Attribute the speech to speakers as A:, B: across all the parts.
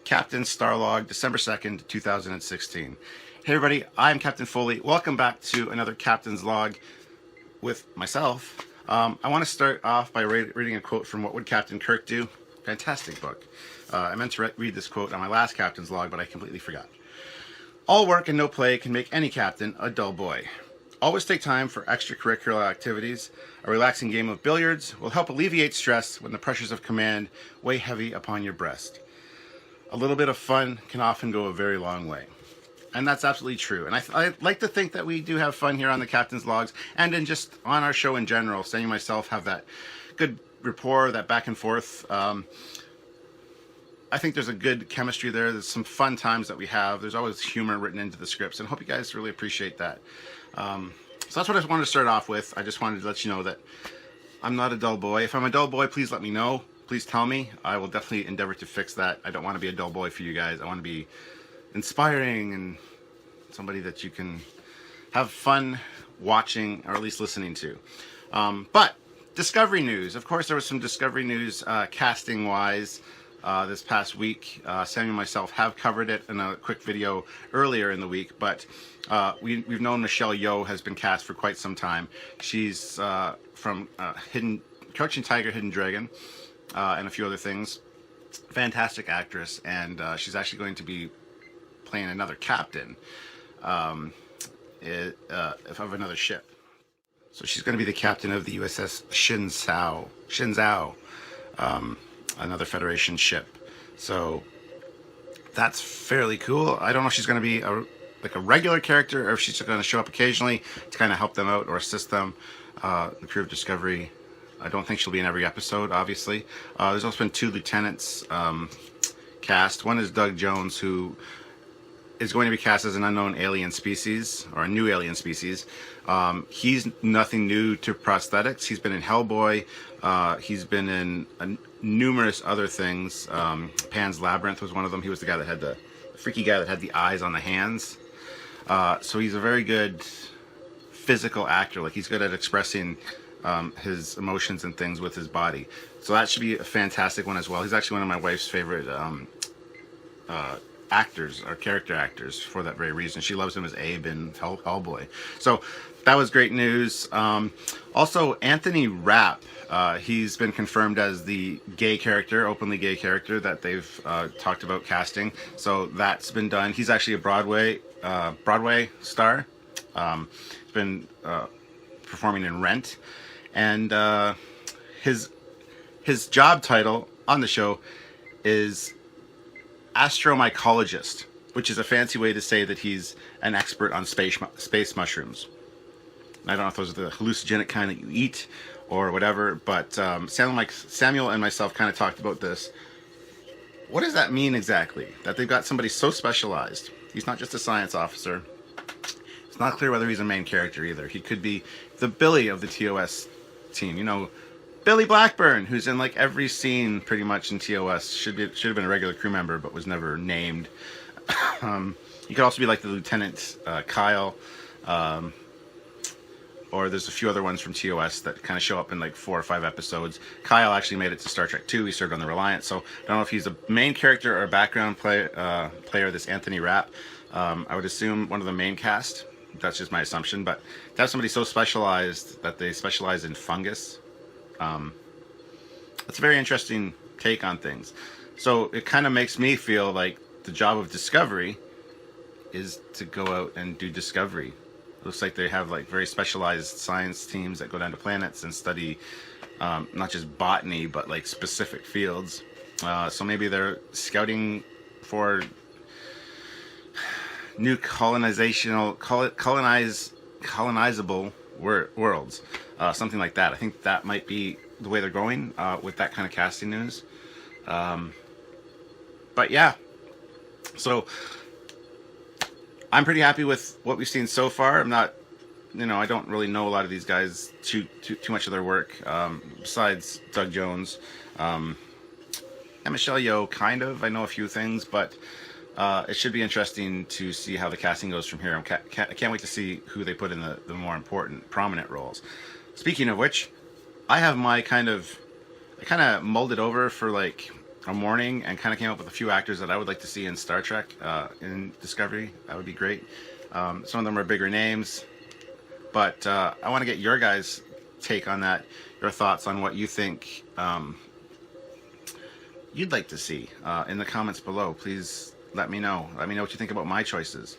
A: Captain StarLog, December 2nd, 2016. Hey everybody, I'm Captain Foley. Welcome back to another Captain's Log with myself. I want to start off by reading a quote from What Would Captain Kirk Do? Fantastic book. I meant to read this quote on my last Captain's Log, but I completely forgot. All work and no play can make any captain a dull boy. Always take time for extracurricular activities. A relaxing game of billiards will help alleviate stress when the pressures of command weigh heavy upon your breast. A little bit of fun can often go a very long way. And that's absolutely true. And I like to think that we do have fun here on the Captain's Logs and in just on our show in general. Sandy and myself have that good rapport, that back and forth. I think there's a good chemistry there. There's some fun times that we have. There's always humor written into the scripts, and I hope you guys really appreciate that. So that's what I wanted to start off with. I just wanted to let you know that I'm not a dull boy. If I'm a dull boy, please let me know. Please tell me. I will definitely endeavor to fix that. I don't want to be a dull boy for you guys. I want to be inspiring and somebody that you can have fun watching or at least listening to. But Discovery news. Of course, there was some Discovery news casting-wise this past week. Sammy and myself have covered it in a quick video earlier in the week, but we've known Michelle Yeoh has been cast for quite some time. She's from Crouching Tiger, Hidden Dragon, and a few other things. Fantastic actress, and she's actually going to be playing another captain of another ship. So she's going to be the captain of the USS Shinzao, another Federation ship. So that's fairly cool. I don't know if she's going to be a regular character or if she's going to show up occasionally to kind of help them out or assist them. The crew of Discovery. I don't think she'll be in every episode, obviously. There's also been two lieutenants cast. One is Doug Jones, who is going to be cast as an unknown alien species, or a new alien species. He's nothing new to prosthetics. He's been in Hellboy. He's been in numerous other things. Pan's Labyrinth was one of them. He was the guy that had the freaky guy that had the eyes on the hands. So he's a very good physical actor. Like, he's good at expressing his emotions and things with his body. So that should be a fantastic one as well. He's actually one of my wife's favorite actors, or character actors, for that very reason. She loves him as Abe in Hellboy. So that was great news. Also, Anthony Rapp, he's been confirmed as the gay character, openly gay character that they've talked about casting. So that's been done. He's actually a Broadway star. He's been performing in Rent, and his job title on the show is astromycologist, which is a fancy way to say that he's an expert on space mushrooms. I don't know if those are the hallucinogenic kind that you eat or whatever, but Samuel and myself kind of talked about this. What does that mean exactly? That they've got somebody so specialized. He's not just a science officer. It's not clear whether he's a main character either. He could be the Billy of the TOS team. You know, Billy Blackburn, who's in like every scene pretty much in TOS. Should have been a regular crew member, but was never named. You could also be like the Lieutenant Kyle, or there's a few other ones from TOS that kind of show up in like 4 or 5 episodes. Kyle actually made it to Star Trek 2. He served on the Reliant, so I don't know if he's a main character or a background player. This Anthony Rapp, I would assume one of the main cast. That's just my assumption, but to have somebody so specialized that they specialize in fungus, that's a very interesting take on things. So it kind of makes me feel like the job of Discovery is to go out and do discovery. It looks like they have like very specialized science teams that go down to planets and study not just botany, but like specific fields. So maybe they're scouting for new colonizable worlds, something like that. I think that might be the way they're going with that kind of casting news. But yeah, so I'm pretty happy with what we've seen so far. I'm not, I don't really know a lot of these guys too much of their work, besides Doug Jones and Michelle Yeoh. Kind of, I know a few things, but it should be interesting to see how the casting goes from here. I can't wait to see who they put in the more important, prominent roles. Speaking of which, I have my I kind of mulled it over for like morning and kind of came up with a few actors that I would like to see in Star Trek, in Discovery. That would be great. Some of them are bigger names, but I want to get your guys' take on that, your thoughts on what you think you'd like to see in the comments below. Please let me know. Let me know what you think about my choices.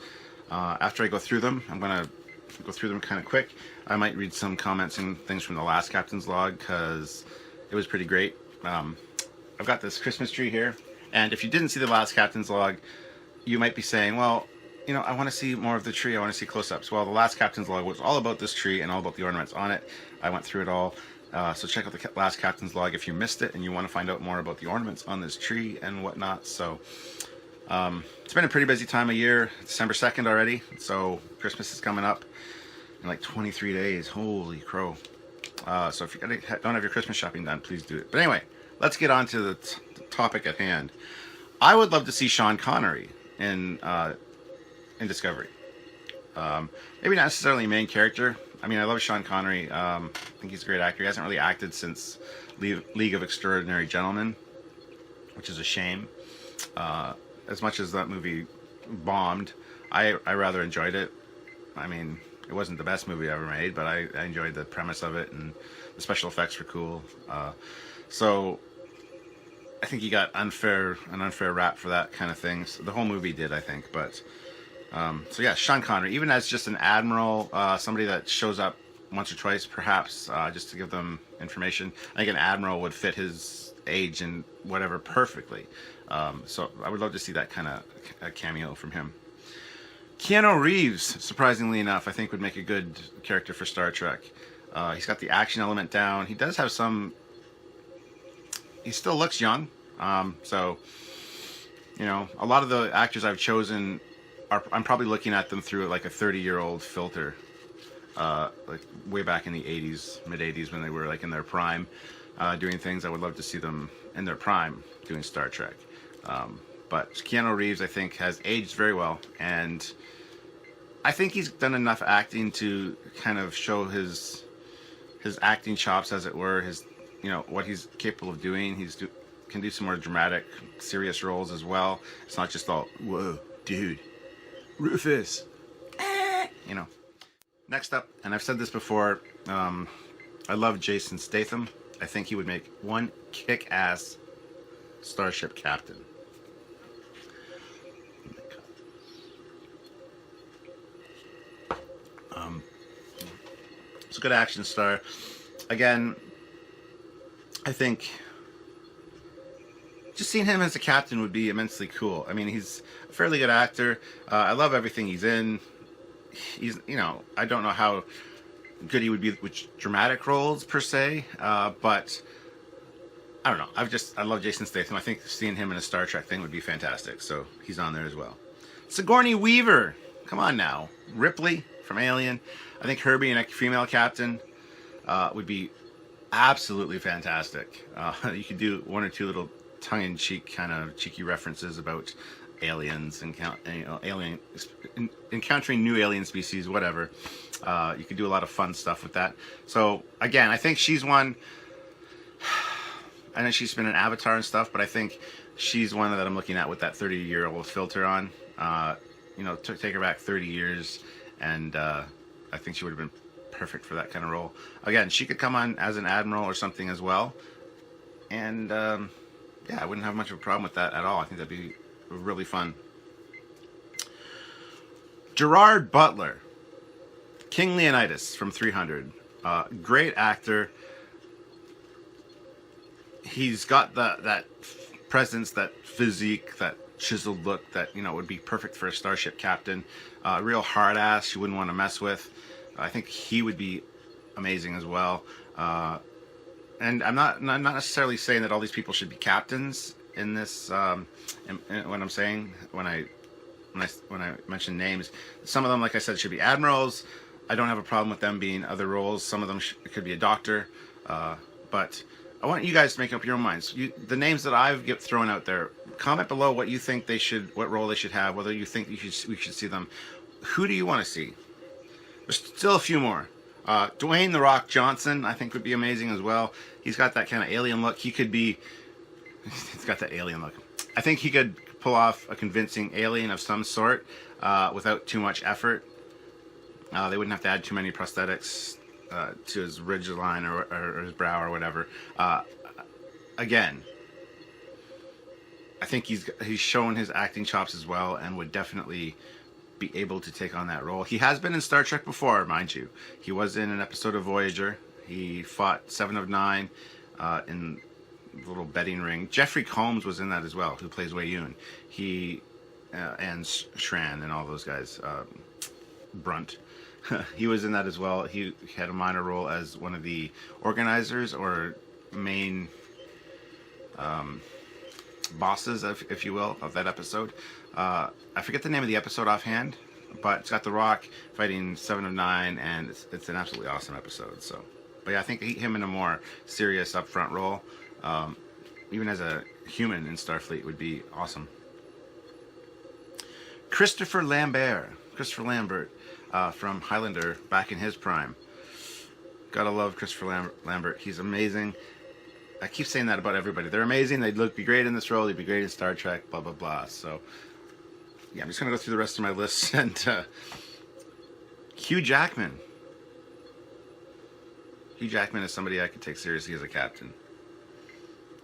A: After I go through them, I'm going to go through them kind of quick. I might read some comments and things from the last Captain's Log because it was pretty great. I've got this Christmas tree here, and if you didn't see the last Captain's Log, you might be saying, well, you know, I want to see more of the tree. I want to see close-ups. Well, the last Captain's Log was all about this tree and all about the ornaments on it. I went through it all. So check out the last Captain's Log if you missed it and you want to find out more about the ornaments on this tree and whatnot. So it's been a pretty busy time of year. December 2nd already, so Christmas is coming up in like 23 days. Holy crow. So if you don't have your Christmas shopping done, please do it. But anyway, let's get on to the topic at hand. I would love to see Sean Connery in Discovery. Maybe not necessarily a main character. I mean, I love Sean Connery. I think he's a great actor. He hasn't really acted since League of Extraordinary Gentlemen, which is a shame. As much as that movie bombed, I rather enjoyed it. I mean, it wasn't the best movie ever made, but I enjoyed the premise of it, and the special effects were cool. So I think he got an unfair rap for that kind of thing. So the whole movie did, I think. But so yeah, Sean Connery, even as just an admiral, somebody that shows up once or twice, perhaps, just to give them information. I think an admiral would fit his age and whatever perfectly. So I would love to see that kind of a cameo from him. Keanu Reeves, surprisingly enough, I think would make a good character for Star Trek. He's got the action element down. He does have some... He still looks young. So, you know, a lot of the actors I've chosen, I'm probably looking at them through like a 30-year-old filter. Like way back in the 80s, mid-80s, when they were like in their prime, doing things. I would love to see them in their prime doing Star Trek. But Keanu Reeves, I think, has aged very well, and I think he's done enough acting to kind of show his acting chops, as it were, his, you know, what he's capable of doing. Can do some more dramatic, serious roles as well. It's not just all, whoa, dude, Rufus, you know. Next up, and I've said this before, I love Jason Statham. I think he would make one kick-ass starship captain. It's a good action star. Again, I think just seeing him as a captain would be immensely cool. I mean, he's a fairly good actor. I love everything he's in. He's, you know, I don't know how good he would be with dramatic roles per se, but I don't know. I love Jason Statham. I think seeing him in a Star Trek thing would be fantastic. So he's on there as well. Sigourney Weaver. Come on now. Ripley from Alien. I think her being a female captain would be absolutely fantastic. You could do one or two little tongue-in-cheek kind of cheeky references about aliens and, you know, encountering new alien species, whatever. You could do a lot of fun stuff with that. So again, I think she's one. I know she's been an Avatar and stuff, but I think she's one that I'm looking at with that 30-year-old filter on. You know, take her back 30 years, and I think she would have been perfect for that kind of role. Again, she could come on as an admiral or something as well, and yeah, I wouldn't have much of a problem with that at all. I think that'd be really fun. Gerard Butler, King Leonidas from 300. Great actor. He's got that presence, that physique, that chiseled look that, you know, would be perfect for a starship captain. Real hard ass you wouldn't want to mess with. I think he would be amazing as well. And I'm not necessarily saying that all these people should be captains in this. When I'm saying, when I mention names, some of them, like I said, should be admirals. I don't have a problem with them being other roles. Some of them could be a doctor, but I want you guys to make up your own minds. The names that I've thrown out there, comment below what you think they should, what role they should have, whether you think we should see them. Who do you want to see? There's still a few more. Dwayne "The Rock" Johnson, I think, would be amazing as well. He's got that kind of alien look. He could be He's got that alien look. I think he could pull off a convincing alien of some sort without too much effort. They wouldn't have to add too many prosthetics to his ridge line or his brow or whatever. Again, I think he's shown his acting chops as well and would definitely be able to take on that role. He has been in Star Trek before, mind you. He was in an episode of Voyager. He fought Seven of Nine in the little betting ring. Jeffrey Combs was in that as well, who plays Wei Yun. He and Shran and all those guys. Brunt. He was in that as well. He had a minor role as one of the organizers or main bosses, if you will, of that episode. I forget the name of the episode offhand, but it's got The Rock fighting Seven of Nine, and it's an absolutely awesome episode. So, but yeah, I think him in a more serious upfront role, even as a human in Starfleet, would be awesome. Christopher Lambert from Highlander, back in his prime. Gotta love Christopher Lambert. He's amazing. I keep saying that about everybody. They're amazing. They'd be great in this role. They'd be great in Star Trek. Blah blah blah. So yeah, I'm just gonna go through the rest of my list. And Hugh Jackman. Hugh Jackman is somebody I could take seriously as a captain.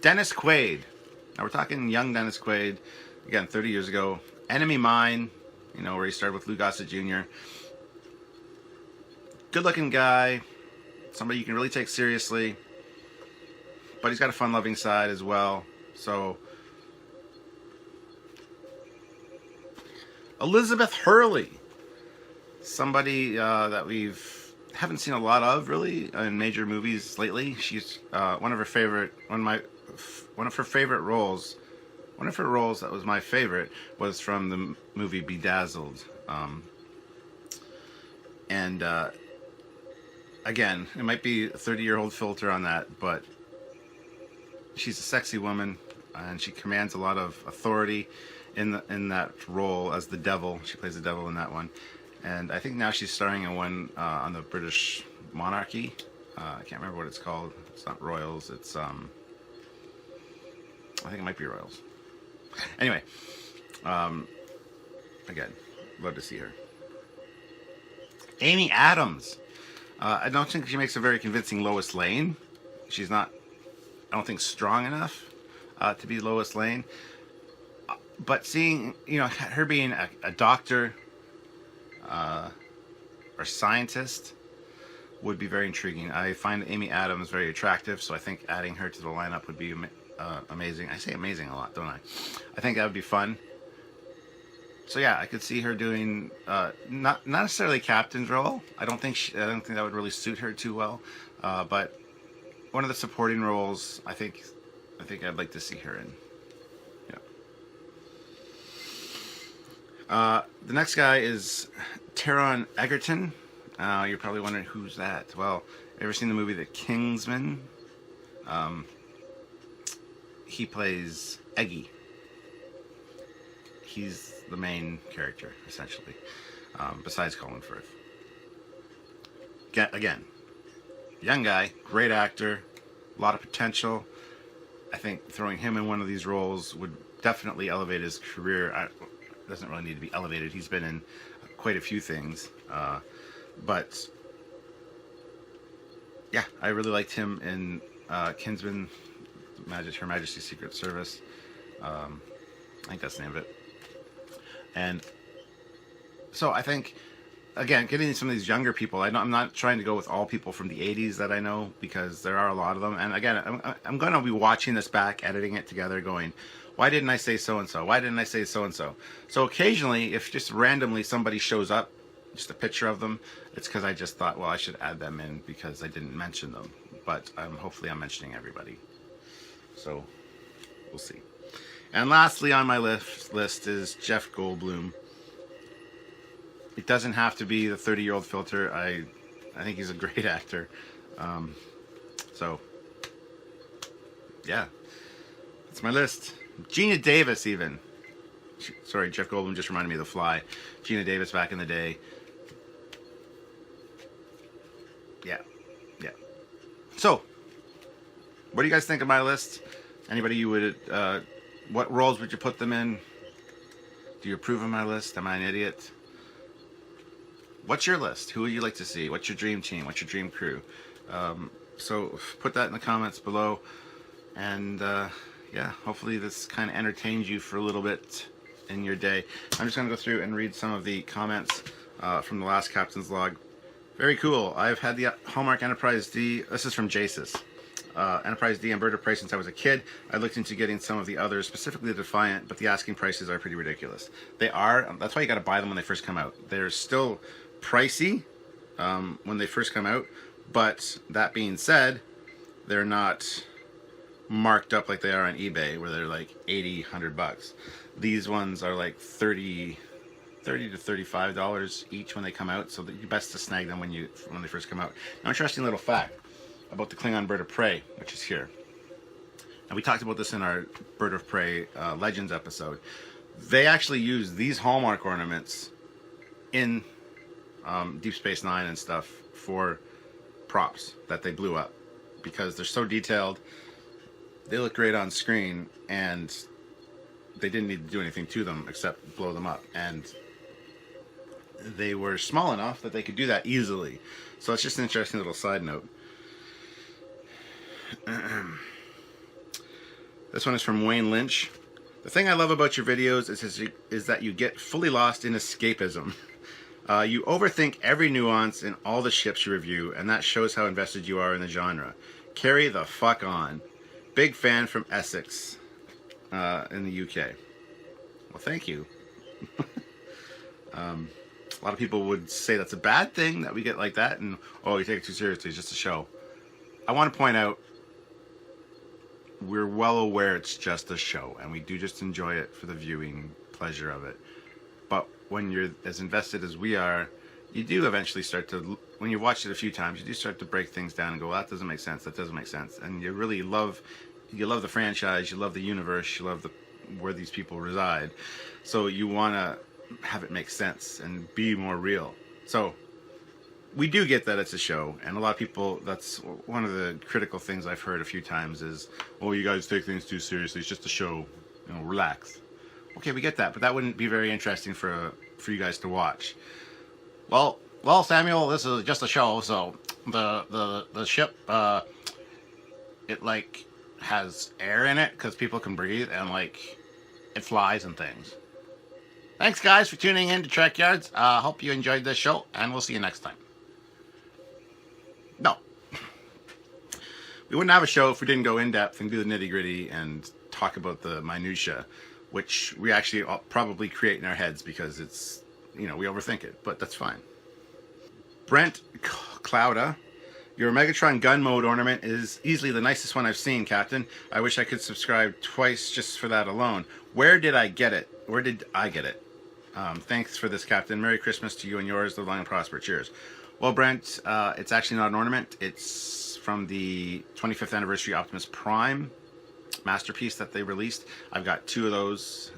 A: Dennis Quaid. Now we're talking young Dennis Quaid. Again, 30 years ago. Enemy Mine. You know, where he started with Lou Gossett Jr. Good-looking guy. Somebody you can really take seriously. But he's got a fun-loving side as well. So, Elizabeth Hurley, somebody that haven't seen a lot of really in major movies lately. She's one of her favorite roles. One of her roles that was my favorite was from the movie Bedazzled. Again, it might be a 30-year-old filter on that, but she's a sexy woman, and she commands a lot of authority in that role as the devil. She plays the devil in that one, and I think now she's starring in one on the British monarchy. I can't remember what it's called. It's not Royals. It's I think it might be Royals. Anyway, again, love to see her. Amy Adams. I don't think she makes a very convincing Lois Lane. She's not, I don't think, strong enough to be Lois Lane. But seeing, her being a doctor or scientist would be very intriguing. I find Amy Adams very attractive, so I think adding her to the lineup would be amazing. I say amazing a lot, don't I? I think that would be fun. So yeah, I could see her doing not necessarily captain's role. I don't think that would really suit her too well. But one of the supporting roles, I think I'd like to see her in. Yeah. The next guy is Taron Egerton. You're probably wondering who's that. Well, ever seen the movie The Kingsman? He plays Eggy. He's the main character, essentially, besides Colin Firth. Again, young guy, great actor, a lot of potential. I think throwing him in one of these roles would definitely elevate his career. Doesn't really need to be elevated. He's been in quite a few things. But, yeah, I really liked him in Kinsman, Her Majesty's Secret Service. I think that's the name of it. And so I think, again, getting some of these younger people, I'm not trying to go with all people from the 80s that I know, because there are a lot of them. And again, I'm going to be watching this back, editing it together, going, why didn't I say so-and-so? Why didn't I say so-and-so? So occasionally, if just randomly somebody shows up, just a picture of them, it's because I just thought, well, I should add them in because I didn't mention them. But hopefully I'm mentioning everybody. So we'll see. And lastly on my list is Jeff Goldblum. It doesn't have to be the 30-year-old filter. I think he's a great actor. So, yeah. That's my list. Gina Davis, even. Sorry, Jeff Goldblum just reminded me of The Fly. Gina Davis back in the day. Yeah. So, what do you guys think of my list? Anybody you would, what roles would you put them in? Do you approve of my list? Am I an idiot? What's your list? Who would you like to see? What's your dream team? What's your dream crew? So put that in the comments below. And yeah, hopefully this kind of entertains you for a little bit in your day. I'm just going to go through and read some of the comments from the last Captain's Log. Very cool. I've had the Hallmark Enterprise D. This is from Jasis. Enterprise D and Bird of Prey since I was a kid. I looked into getting some of the others, specifically the Defiant, but the asking prices are pretty ridiculous. They are. That's why you got to buy them when they first come out. They're still pricey when they first come out, but that being said, they're not marked up like they are on eBay, where they're like 80, 100 bucks. These ones are like $30 to $35 each when they come out, so that you're best to snag them when they first come out. Now, interesting little fact about the Klingon Bird of Prey, which is here. And we talked about this in our Bird of Prey Legends episode. They actually use these Hallmark ornaments in Deep Space Nine and stuff for props that they blew up, because they're so detailed. They look great on screen, and they didn't need to do anything to them except blow them up. And they were small enough that they could do that easily. So it's just an interesting little side note. This one is from Wayne Lynch. The thing I love about your videos is that you get fully lost in escapism. You overthink every nuance in all the ships you review, and that shows how invested you are in the genre. Carry the fuck on. Big fan from Essex in the UK. Well, thank you. A lot of people would say that's a bad thing that we get like that, and oh, you take it too seriously, it's just a show. I want to point out, we're well aware it's just a show, and we do just enjoy it for the viewing pleasure of it. But when you're as invested as we are, you do eventually start to, when you've watched it a few times, you do start to break things down and go, well, that doesn't make sense, that doesn't make sense. And you really love, the franchise, you love the universe, you love where these people reside. So you want to have it make sense and be more real. So we do get that it's a show, and a lot of people, that's one of the critical things I've heard a few times is, oh, you guys take things too seriously, it's just a show, relax. Okay, we get that, but that wouldn't be very interesting for you guys to watch. Well, Samuel, this is just a show, so the ship, it like has air in it because people can breathe, and like it flies and things. Thanks, guys, for tuning in to Trekyards. Hope you enjoyed this show, and we'll see you next time. No. We wouldn't have a show if we didn't go in depth and do the nitty gritty and talk about the minutia, which we actually probably create in our heads because it's, we overthink it, but that's fine. Brent Clouda, your Megatron gun mode ornament is easily the nicest one I've seen, Captain. I wish I could subscribe twice just for that alone. Where did I get it? Where did I get it? Thanks for this, Captain. Merry Christmas to you and yours. Live long and prosper. Cheers. Well, Brent, it's actually not an ornament. It's from the 25th anniversary Optimus Prime masterpiece that they released. I've got 2 of those.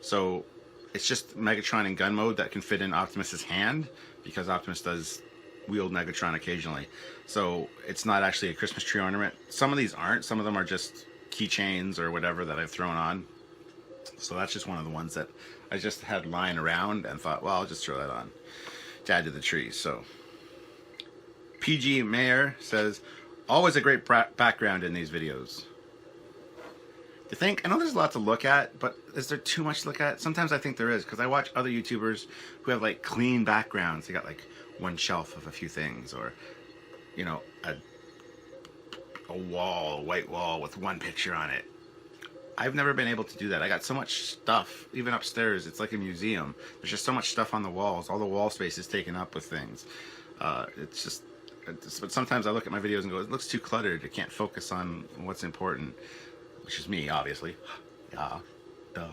A: So it's just Megatron in gun mode that can fit in Optimus's hand, because Optimus does wield Megatron occasionally. So it's not actually a Christmas tree ornament. Some of these aren't. Some of them are just keychains or whatever that I've thrown on. So that's just one of the ones that I just had lying around and thought, well, I'll just throw that on to add to the tree. So PG Mayer says, always a great background in these videos. You think? I know there's a lot to look at, but is there too much to look at? Sometimes I think there is, because I watch other YouTubers who have like clean backgrounds. They got like one shelf of a few things, or a wall, a white wall with one picture on it. I've never been able to do that. I got so much stuff, even upstairs. It's like a museum. There's just so much stuff on the walls. All the wall space is taken up with things. But sometimes I look at my videos and go, it looks too cluttered. I can't focus on what's important, which is me, obviously. Yeah, duh.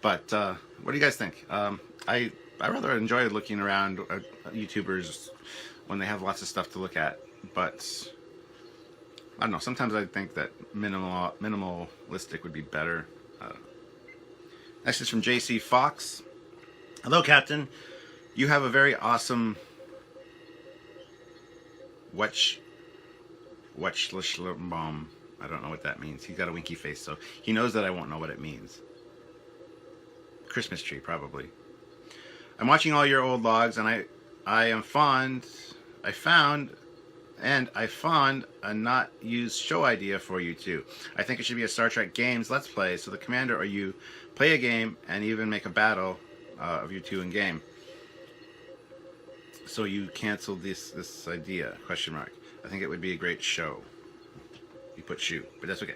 A: But what do you guys think? I rather enjoy looking around at YouTubers when they have lots of stuff to look at, but I don't know, sometimes I think that minimalistic would be better. Next is from JC Fox. Hello, Captain. You have a very awesome I don't know what that means. He's got a winky face, so he knows that I won't know what it means. Christmas tree, probably. I'm watching all your old logs, and I found a not used show idea for you too. I think it should be a Star Trek Games Let's Play, so the commander or you play a game and even make a battle of you two in game. So you canceled this idea? Question mark. I think it would be a great show. You put shoe, but that's okay.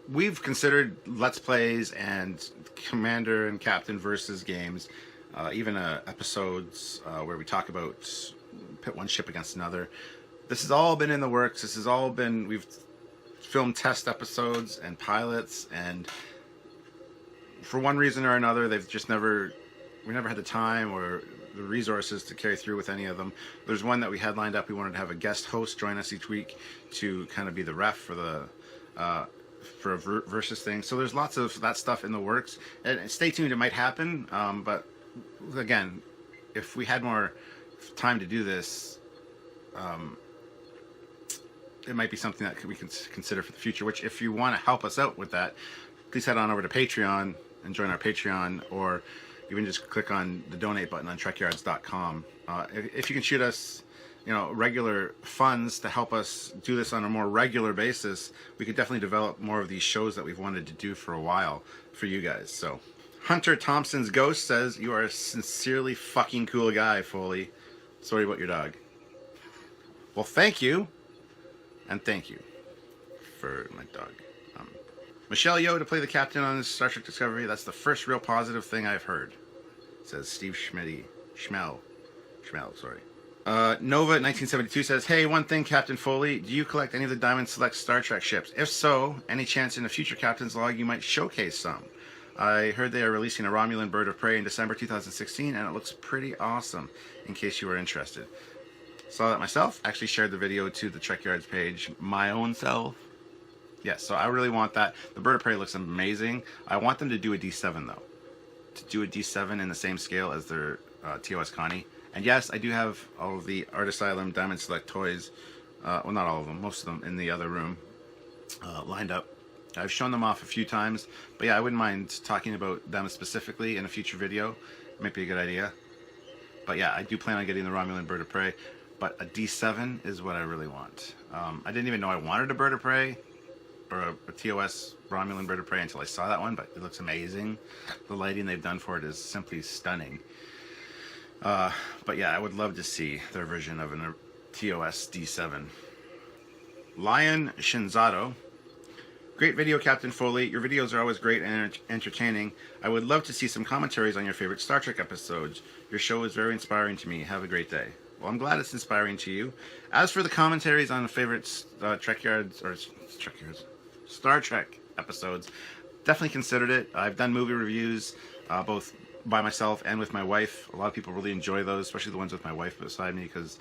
A: We've considered Let's Plays and Commander and Captain versus games, even episodes where we talk about pit one ship against another. This has all been in the works. This has all been, we've filmed test episodes and pilots, and for one reason or another, we never had the time or the resources to carry through with any of them. There's one that we had lined up. We wanted to have a guest host join us each week to kind of be the ref for the for a versus thing. So there's lots of that stuff in the works. And stay tuned, it might happen. But again, if we had more time to do this, it might be something that we can consider for the future. Which, if you want to help us out with that, please head on over to Patreon and join our Patreon, or even just click on the donate button on Trekyards.com. If you can shoot us, regular funds to help us do this on a more regular basis, we could definitely develop more of these shows that we've wanted to do for a while for you guys. So, Hunter Thompson's Ghost says, "You are a sincerely fucking cool guy, Foley. Sorry about your dog." Well, thank you, and thank you for my dog. Michelle Yeoh to play the captain on Star Trek Discovery. That's the first real positive thing I've heard, says Steve Schmel, sorry. Nova 1972 says, "Hey, one thing, Captain Foley, do you collect any of the Diamond Select Star Trek ships? If so, any chance in a future Captain's Log you might showcase some? I heard they are releasing a Romulan Bird of Prey in December 2016, and it looks pretty awesome, in case you were interested." Saw that myself. Actually shared the video to the Trekyards page my own self. Yes, so I really want that. The Bird of Prey looks amazing. I want them to do a D7, though. To do a D7 in the same scale as their TOS Connie. And yes, I do have all of the Art Asylum Diamond Select toys, well, not all of them, most of them in the other room, lined up. I've shown them off a few times, but yeah, I wouldn't mind talking about them specifically in a future video. It might be a good idea. But yeah, I do plan on getting the Romulan Bird of Prey, but a D7 is what I really want. I didn't even know I wanted a Bird of Prey, or a TOS Romulan Bird of Prey, until I saw that one, but it looks amazing. The lighting they've done for it is simply stunning. But yeah, I would love to see their version of a TOS D7. Lion Shinzato. "Great video, Captain Foley. Your videos are always great and entertaining. I would love to see some commentaries on your favorite Star Trek episodes. Your show is very inspiring to me. Have a great day." Well, I'm glad it's inspiring to you. As for the commentaries on favorite Star Trek episodes, definitely considered it. I've done movie reviews, both by myself and with my wife. A lot of people really enjoy those, especially the ones with my wife beside me, because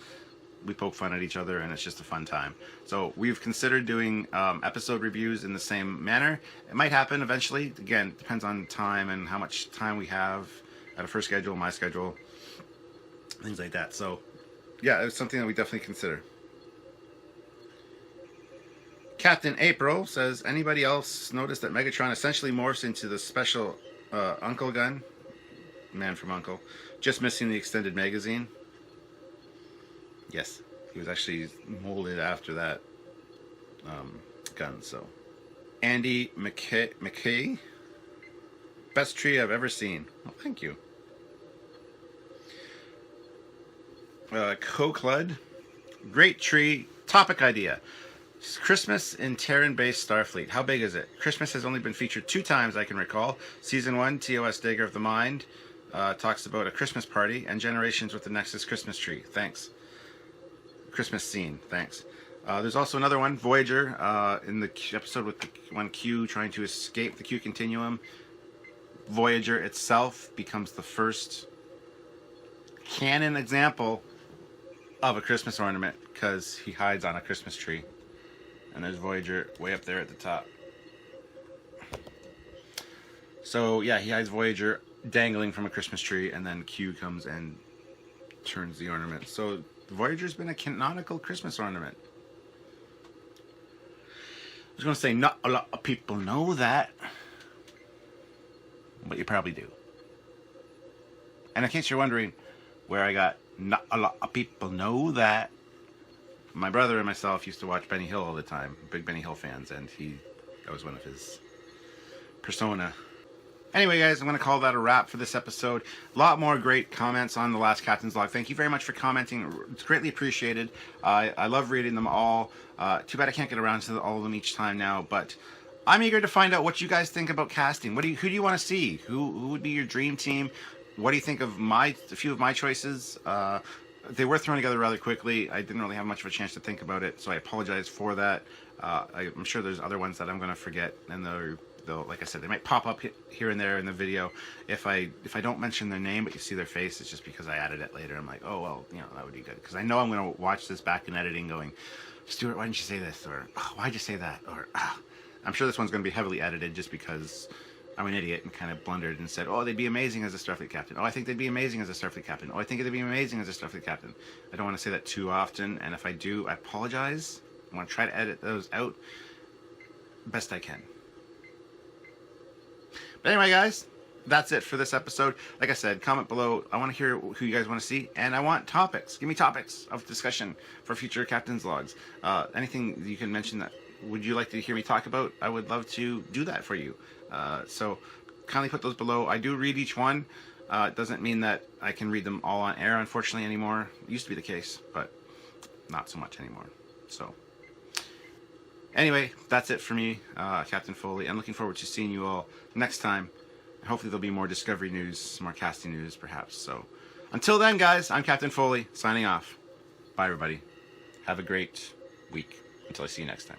A: we poke fun at each other and it's just a fun time. So we've considered doing episode reviews in the same manner. It might happen eventually. Again, it depends on time and how much time we have at a first schedule, my schedule, things like that. So yeah, it's something that we definitely consider. Captain April says, "Anybody else notice that Megatron essentially morphs into the special Uncle gun? Man from Uncle. Just missing the extended magazine." Yes, he was actually molded after that gun. So, Andy McKay, "Best tree I've ever seen." Oh, thank you. Coclud, "Great tree. Topic idea. Christmas in Terran-based Starfleet. How big is it? Christmas has only been featured 2 times I can recall. Season 1, TOS Dagger of the Mind, talks about a Christmas party, and Generations with the Nexus Christmas tree. Thanks. Christmas scene. Thanks. There's also another one, Voyager, in the episode with the one Q trying to escape the Q continuum. Voyager itself becomes the first canon example of a Christmas ornament, because he hides on a Christmas tree. And there's Voyager way up there at the top. So yeah, he hides Voyager dangling from a Christmas tree, and then Q comes and turns the ornament. So Voyager's been a canonical Christmas ornament. was going to say not a lot of people know that, but you probably do. And in case you're wondering where I got not a lot of people know that, my brother and myself used to watch Benny Hill all the time, big Benny Hill fans, and that was one of his persona. Anyway, guys, I'm going to call that a wrap for this episode. A lot more great comments on the last Captain's Log. Thank you very much for commenting. It's greatly appreciated. I love reading them all. Too bad I can't get around to all of them each time now, but I'm eager to find out what you guys think about casting. Who do you want to see? Who would be your dream team? What do you think of a few of my choices? They were thrown together rather quickly. I didn't really have much of a chance to think about it, so I apologize for that. I'm sure there's other ones that I'm going to forget, and they'll, like I said, they might pop up here and there in the video. If I don't mention their name, but you see their face, it's just because I added it later. I'm like, oh, well, that would be good. Because I know I'm going to watch this back in editing going, Stuart, why didn't you say this? Or, oh, why'd you say that? Or, I'm sure this one's going to be heavily edited just because I'm an idiot and kind of blundered and said, oh, they'd be amazing as a Starfleet captain. Oh, I think they'd be amazing as a Starfleet captain. Oh, I think they'd be amazing as a Starfleet captain. I don't want to say that too often, and if I do, I apologize. I want to try to edit those out best I can. But anyway, guys, that's it for this episode. Like I said, comment below. I want to hear who you guys want to see, and I want topics. Give me topics of discussion for future Captain's Logs. Anything you can mention that would you like to hear me talk about, I would love to do that for you. So kindly put those below. I do read each one. It doesn't mean that I can read them all on air, unfortunately, anymore. It used to be the case, but not so much anymore. So anyway, that's it for me, Captain Foley. I'm looking forward to seeing you all next time. Hopefully there'll be more Discovery news, some more casting news, perhaps. So until then, guys, I'm Captain Foley, signing off. Bye, everybody. Have a great week. Until I see you next time.